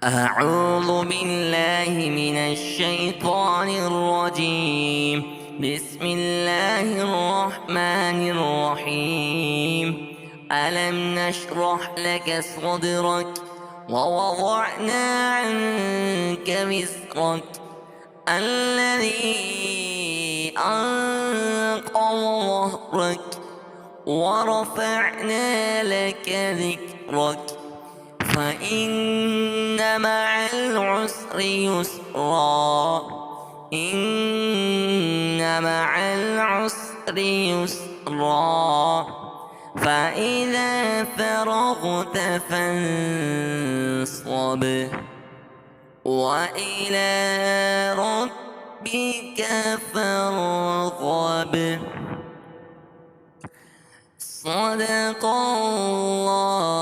أعوذ بالله من الشيطان الرجيم. بسم الله الرحمن الرحيم. ألم نشرح لك صدرك ووضعنا عنك وزرك الذي أنقض ظهرك ورفعنا لك ذكرك فإن مع العسر يسرا إن مع العسر يسرا فإذا فرغت فانصب وإلى ربك فارغب. صدق الله